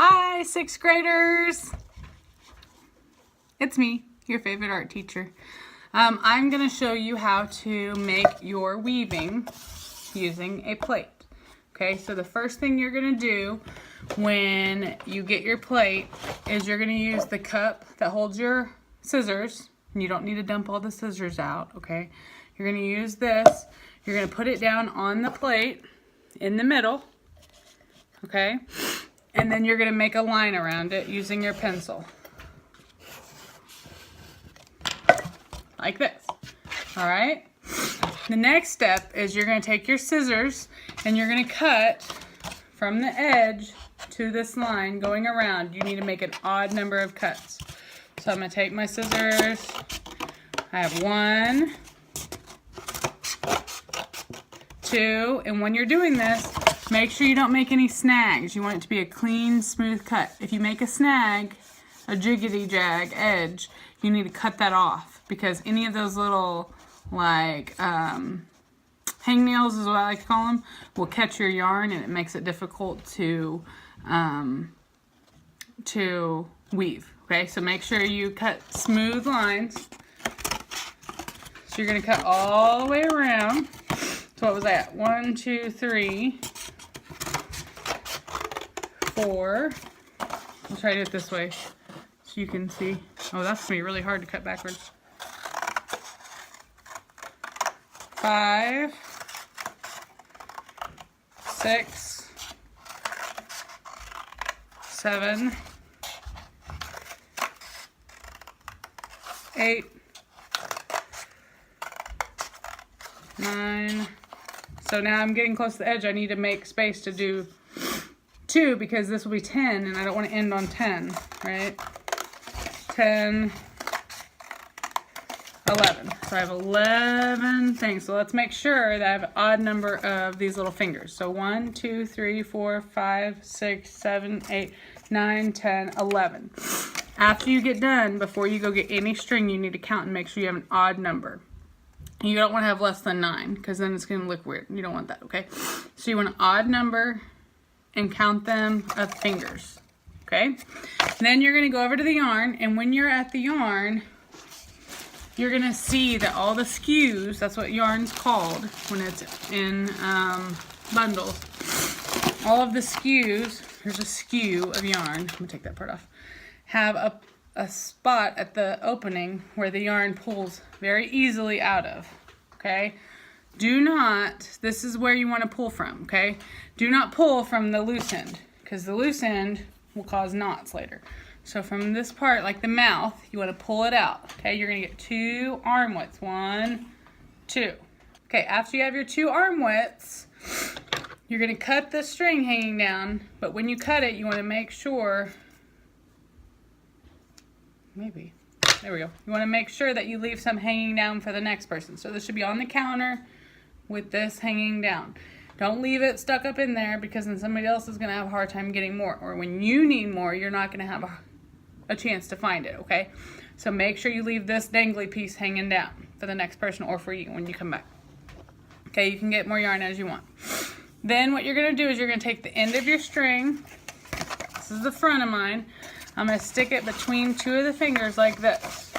Hi, sixth graders. It's me, your favorite art teacher. I'm going to show you how to make your weaving using a plate. Okay, so the first thing you're going to do when you get your plate is you're going to use the cup that holds your scissors. And you don't need to dump all the scissors out, okay? You're going to use this. You're going to put it down on the plate in the middle, okay? And then you're going to make a line around it using your pencil. Like this. All right? The next step is you're going to take your scissors and you're going to cut from the edge to this line going around. You need to make an odd number of cuts. So I'm going to take my scissors. I have 1, 2, and when you're doing this, make sure you don't make any snags. You want it to be a clean, smooth cut. If you make a snag, a jiggity jag edge, you need to cut that off because any of those little, like, hangnails is what I like to call them, will catch your yarn and it makes it difficult to weave. Okay, so make sure you cut smooth lines. So you're going to cut all the way around. So what was that? 1, 2, 3, 4. I'll try to do it this way so you can see. Oh, that's going to be really hard to cut backwards. 5, 6, 7, 8, 9. So now I'm getting close to the edge. I need to make space to do 2 because this will be 10 and I don't want to end on 10, right? 10, 11. So I have 11 things. So let's make sure that I have an odd number of these little fingers. So 1, 2, 3, 4, 5, 6, 7, 8, 9, 10, 11. After you get done, before you go get any string, you need to count and make sure you have an odd number. You don't want to have less than 9 because then it's going to look weird. You don't want that, okay? So you want an odd number and count them of fingers, okay? And then you're going to go over to the yarn, and when you're at the yarn, you're going to see that all the skews, that's what yarn's called when it's in bundles, all of the skews, here's a skew of yarn, I'm going to take that part off, have a spot at the opening where the yarn pulls very easily out of, okay? Do not, this is where you want to pull from, okay? Do not pull from the loose end, because the loose end will cause knots later. So from this part, like the mouth, you want to pull it out, okay? You're going to get 2 arm widths, 1, 2. Okay, after you have your 2 arm widths, you're going to cut the string hanging down, but when you cut it, you want to make sure, maybe, there we go. You want to make sure that you leave some hanging down for the next person. So this should be on the counter with this hanging down. Don't leave it stuck up in there because then somebody else is going to have a hard time getting more. Or when you need more, you're not going to have a chance to find it, okay? So make sure you leave this dangly piece hanging down for the next person or for you when you come back. Okay, you can get more yarn as you want. Then what you're going to do is you're going to take the end of your string. This is the front of mine. I'm going to stick it between 2 of the fingers like this.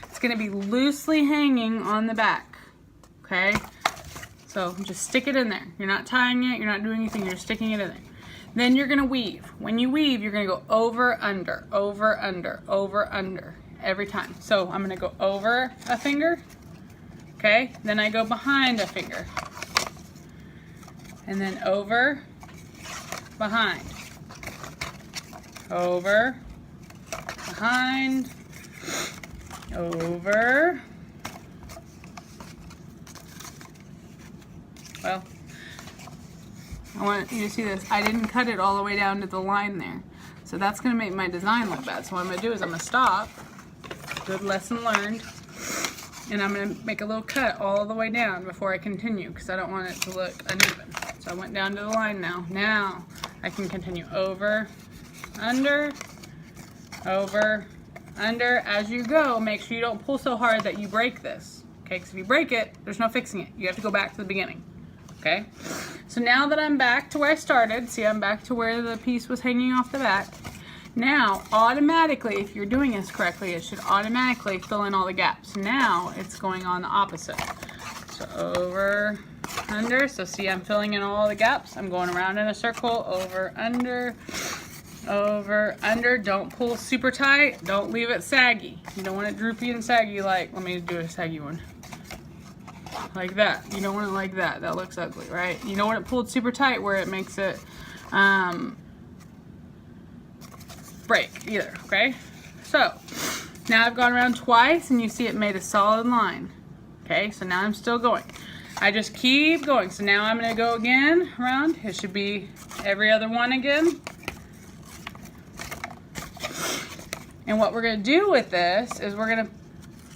It's going to be loosely hanging on the back, okay? So just stick it in there. You're not tying it, you're not doing anything, you're sticking it in there. Then you're going to weave. When you weave, you're going to go over, under, over, under, over, under every time. So I'm going to go over a finger, okay? Then I go behind a finger. And then over, behind. Over, behind, over. Well, I want you to see this. I didn't cut it all the way down to the line there. So that's going to make my design look bad. So what I'm going to do is I'm going to stop. Good lesson learned. And I'm going to make a little cut all the way down before I continue because I don't want it to look uneven. So I went down to the line now. Now I can continue over, under, over, under. As you go, make sure you don't pull so hard that you break this. Okay, because if you break it, there's no fixing it. You have to go back to the beginning. Okay, So now that I'm back to where I started, see, I'm back to where the piece was hanging off the back. Now, automatically, if you're doing this correctly, it should automatically fill in all the gaps. Now, it's going on the opposite. So over, under, so see, I'm filling in all the gaps. I'm going around in a circle, over, under, don't pull super tight, don't leave it saggy. You don't want it droopy and saggy like, let me do a saggy one. Like that. You don't want it like that. That looks ugly, right? You don't want it pulled super tight where it makes it break either, okay? So, now I've gone around twice and you see it made a solid line. Okay, so now I'm still going. I just keep going. So now I'm gonna go again around. It should be every other one again. And what we're gonna do with this is we're gonna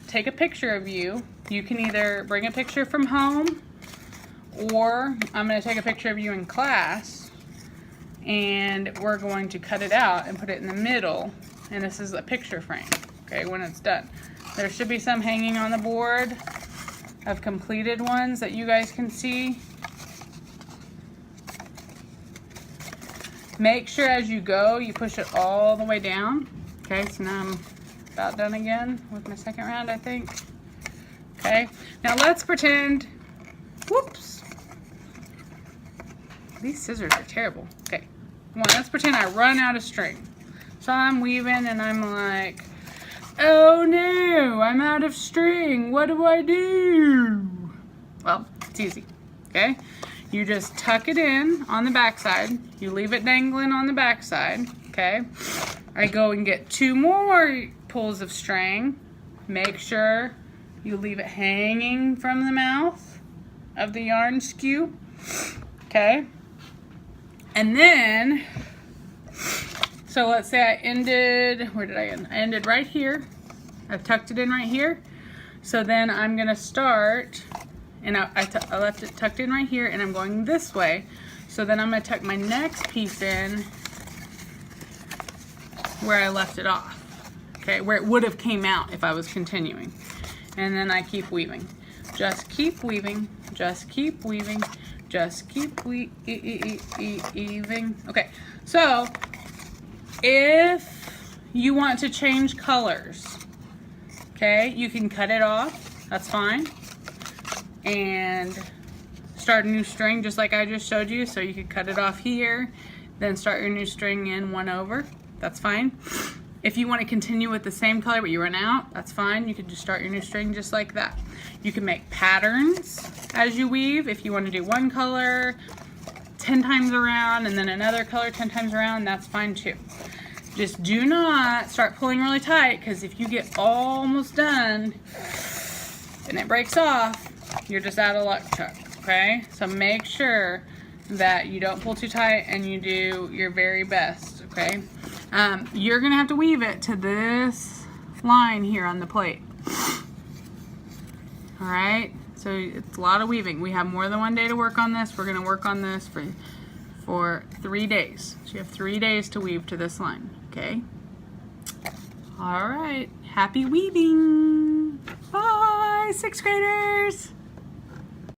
take a picture of you. You can either bring a picture from home, or I'm gonna take a picture of you in class, and we're going to cut it out and put it in the middle, and this is a picture frame, okay, when it's done. There should be some hanging on the board of completed ones that you guys can see. Make sure as you go, you push it all the way down. Okay, so now I'm about done again with my second round, I think. Okay, now let's pretend, whoops. These scissors are terrible. Okay, come on, let's pretend I run out of string. So I'm weaving and I'm like, oh no, I'm out of string. What do I do? Well, it's easy, okay? You just tuck it in on the back side. You leave it dangling on the back side, okay? I go and get 2 more pulls of string. Make sure you leave it hanging from the mouth of the yarn skew, okay? And then, so let's say I ended, where did I end? I ended right here. I've tucked it in right here. So then I'm gonna start, and I left it tucked in right here, and I'm going this way. So then I'm gonna tuck my next piece in where I left it off, okay? Where it would have came out if I was continuing. And then I keep weaving. Just keep weaving, just keep weaving, just keep weaving. Okay, so if you want to change colors, okay, you can cut it off, that's fine, and start a new string just like I just showed you. So you could cut it off here, then start your new string in 1 over, that's fine. If you want to continue with the same color but you run out, that's fine. You can just start your new string just like that. You can make patterns as you weave. If you want to do one color 10 times around and then another color 10 times around, that's fine too. Just do not start pulling really tight, because if you get almost done and it breaks off, you're just out of luck, Chuck, okay? So make sure that you don't pull too tight and you do your very best, okay? You're gonna have to weave it to this line here on the plate. All right, so it's a lot of weaving. We have more than 1 day to work on this. We're gonna work on this for 3 days. So you have 3 days to weave to this line, okay? All right, happy weaving. Bye, 6th graders.